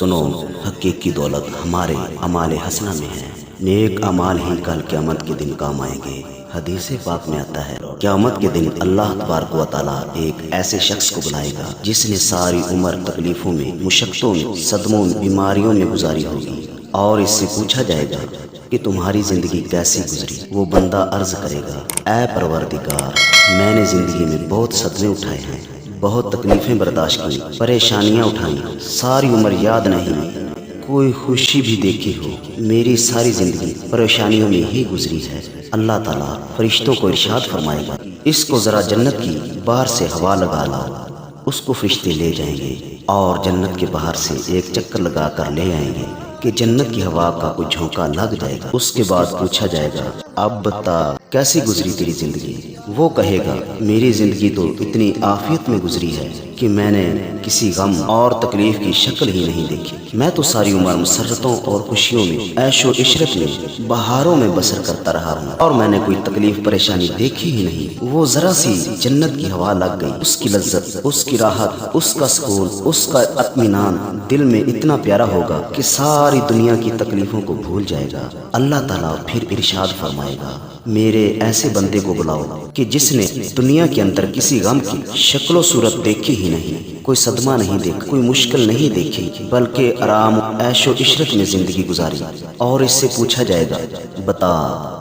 سنو، حقیقی دولت ہمارے اعمال حسنہ میں ہے، نیک اعمال ہی کل قیامت کے دن کام آئیں گے۔ حدیث پاک میں آتا ہے قیامت کے دن اللہ تبارک و تعالیٰ ایک ایسے شخص کو بلائے گا جس نے ساری عمر تکلیفوں میں، مشقتوں میں، صدموں میں، بیماریوں میں گزاری ہوگی، اور اس سے پوچھا جائے گا کہ تمہاری زندگی کیسی گزری؟ وہ بندہ عرض کرے گا، اے پروردگار، میں نے زندگی میں بہت صدمے اٹھائے ہیں، بہت تکلیفیں برداشت کی، پریشانیاں اٹھائیں، ساری عمر یاد نہیں کوئی خوشی بھی دیکھی ہو، میری ساری زندگی پریشانیوں میں ہی گزری ہے۔ اللہ تعالیٰ فرشتوں کو ارشاد فرمائے گا، اس کو ذرا جنت کی باہر سے ہوا لگا لاؤ۔ اس کو فرشتے لے جائیں گے اور جنت کے باہر سے ایک چکر لگا کر لے آئیں گے کہ جنت کی ہوا کا کوئی جھونکا لگ جائے گا۔ اس کے بعد پوچھا جائے گا، اب بتا کیسی گزری تیری زندگی؟ وہ کہے گا، میری زندگی تو اتنی عافیت میں گزری ہے کہ میں نے کسی غم اور تکلیف کی شکل ہی نہیں دیکھی۔ میں تو ساری عمر مسرتوں اور خوشیوں میں، عیش و عشرت میں، بہاروں میں بسر کرتا رہا ہوں، اور میں نے کوئی تکلیف پریشانی دیکھی ہی نہیں۔ وہ ذرا سی جنت کی ہوا لگ گئی، اس کی لذت، اس کی راحت، اس کا سکون، اس کا اطمینان دل میں اتنا پیارا ہوگا کہ ساری دنیا کی تکلیفوں کو بھول جائے گا۔ اللہ تعالیٰ پھر ارشاد فرمائے گا، میرے ایسے بندے کو بلاؤ کہ جس نے دنیا کے اندر کسی غم کی شکل و صورت دیکھی ہی نہیں، کوئی صدمہ نہیں دیکھا، کوئی مشکل نہیں دیکھی، بلکہ آرام، عیش و عشرت میں زندگی گزاری، اور اس سے پوچھا جائے گا، بتا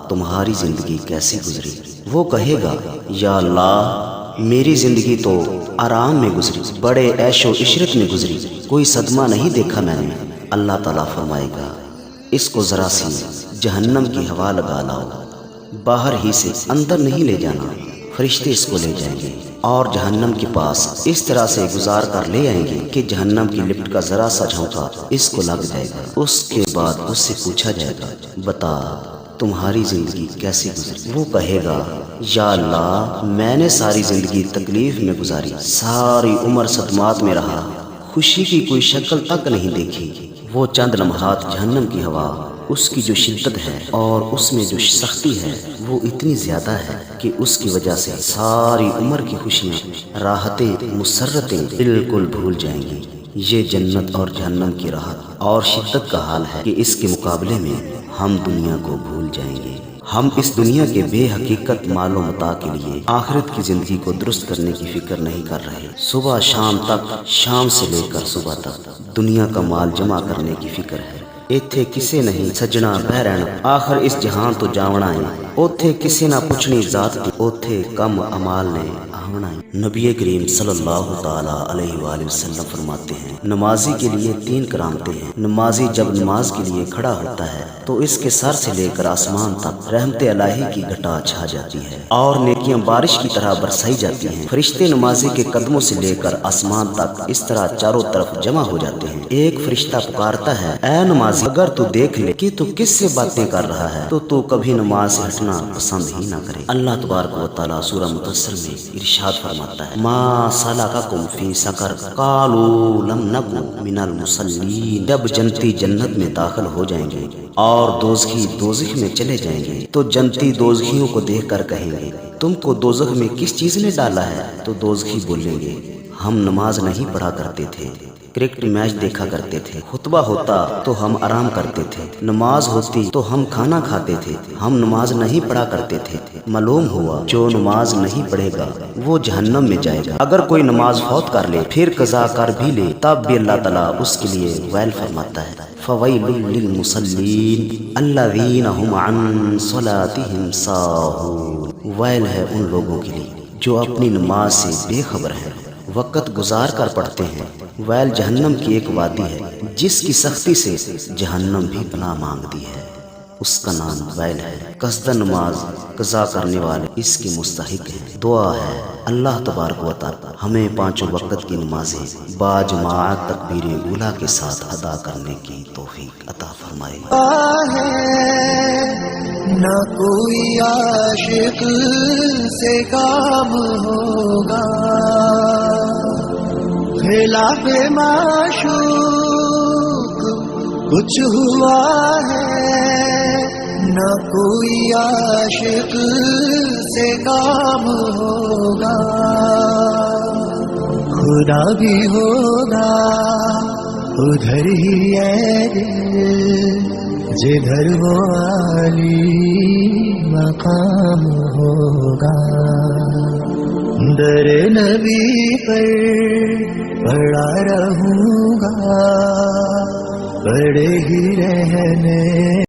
تمہاری زندگی کیسی گزری؟ وہ کہے گا، یا اللہ، میری زندگی تو آرام میں گزری، بڑے عیش و عشرت میں گزری، کوئی صدمہ نہیں دیکھا میں نے۔ اللہ تعالیٰ فرمائے گا، اس کو ذرا سی جہنم کی ہوا لگا لاؤ، باہر ہی سے اندر نہیں لے جانا۔ فرشتے اس کو لے جائیں گے اور جہنم کے پاس اس طرح سے گزار کر لے آئیں گے کہ جہنم کی لپٹ کا ذرا سا جھونکا اس کو لگ جائے گا۔ اس کے بعد اس سے پوچھا جائے گا، بتا تمہاری زندگی کیسی گزری؟ وہ کہے گا، یا اللہ، میں نے ساری زندگی تکلیف میں گزاری، ساری عمر صدمات میں رہا، خوشی کی کوئی شکل تک نہیں دیکھی۔ وہ چند لمحات جہنم کی ہوا، اس کی جو شدت ہے اور اس میں جو سختی ہے وہ اتنی زیادہ ہے کہ اس کی وجہ سے ساری عمر کی خوشیاں، راحتیں، مسرتیں بالکل بھول جائیں گی۔ یہ جنت اور جہنم کی راحت اور شدت کا حال ہے کہ اس کے مقابلے میں ہم دنیا کو بھول جائیں گے۔ ہم اس دنیا کے بے حقیقت مال و متاع کے لیے آخرت کی زندگی کو درست کرنے کی فکر نہیں کر رہے۔ صبح شام تک، شام سے لے کر صبح تک دنیا کا مال جمع کرنے کی فکر ہے۔ ایتھے کسے نہیں سجنا بہ رہنا، آخر اس جہان تو جاونا ہے۔ اوتھے کسے نہ پوچھنی ذات کی، اوتھے کم امال نے آونا ہے۔ نبی کریم صلی اللہ تعالی علیہ وآلہ وسلم فرماتے ہیں، نمازی کے لیے 3 کرامتیں ہیں۔ نمازی جب نماز کے لیے کھڑا ہوتا ہے تو اس کے سر سے لے کر آسمان تک رحمت الہی کی گھٹا چھا جاتی ہے اور نیکیاں بارش کی طرح برسائی جاتی ہیں۔ فرشتے نمازی کے قدموں سے لے کر آسمان تک اس طرح چاروں طرف جمع ہو جاتے ہیں۔ ایک فرشتہ پکارتا ہے، اے نمازی، اگر تو دیکھ لے کہ تو کس سے باتیں کر رہا ہے تو کبھی نماز سے ہٹنا پسند ہی نہ کرے۔ اللہ تبارک و تعالیٰ سورہ مدثر میں ارشاد فرماتا ہے، ما سلککم فی سقر قالوا لم نک من المصلین۔ جب جنتی جنت میں داخل ہو جائیں گے اور دوزخی دوزخ میں چلے جائیں گے تو جنتی دوزخیوں کو دیکھ کر کہیں گے، تم کو دوزخ میں کس چیز نے ڈالا ہے؟ تو دوزخی بولیں گے، ہم نماز نہیں پڑھا کرتے تھے، کرکٹ میچ دیکھا کرتے تھے، خطبہ ہوتا تو ہم آرام کرتے تھے، نماز ہوتی تو ہم کھانا کھاتے تھے، ہم نماز نہیں پڑھا کرتے تھے۔ معلوم ہوا جو نماز نہیں پڑھے گا وہ جہنم میں جائے گا۔ اگر کوئی نماز فوت کر لے، پھر قضا کر بھی لے، تب بھی اللہ تعالیٰ اس کے لیے ویل فرماتا ہے، فویل للمصلین الذین هم عن صلاتهم ساہون۔ ویل ہے ان لوگوں کے لیے جو اپنی نماز سے بے خبر ہیں، وقت گزار کر پڑھتے ہیں۔ ویل جہنم کی ایک وادی ہے جس کی سختی سے جہنم بھی پناہ مانگتی ہے، اس کا نام ویل ہے۔ قصدن نماز قضا کرنے والے اس کے مستحق ہیں۔ دعا ہے اللہ تبارک و تعالی ہمیں 5 وقت کی نمازیں باجماعت تکبیر اولیٰ کے ساتھ ادا کرنے کی توفیق عطا فرمائے۔ نہ کوئی عاشق سے کام ہوگا، خلاف معشوق کچھ ہوا ہے، نہ کوئی عاشق سے کام ہوگا، خدا بھی ہوگا ادھر ہی ہے دل جدھر وہ عالی مقام ہوگا. در نبی پر پڑا رہوں گا، پڑے ہی رہنے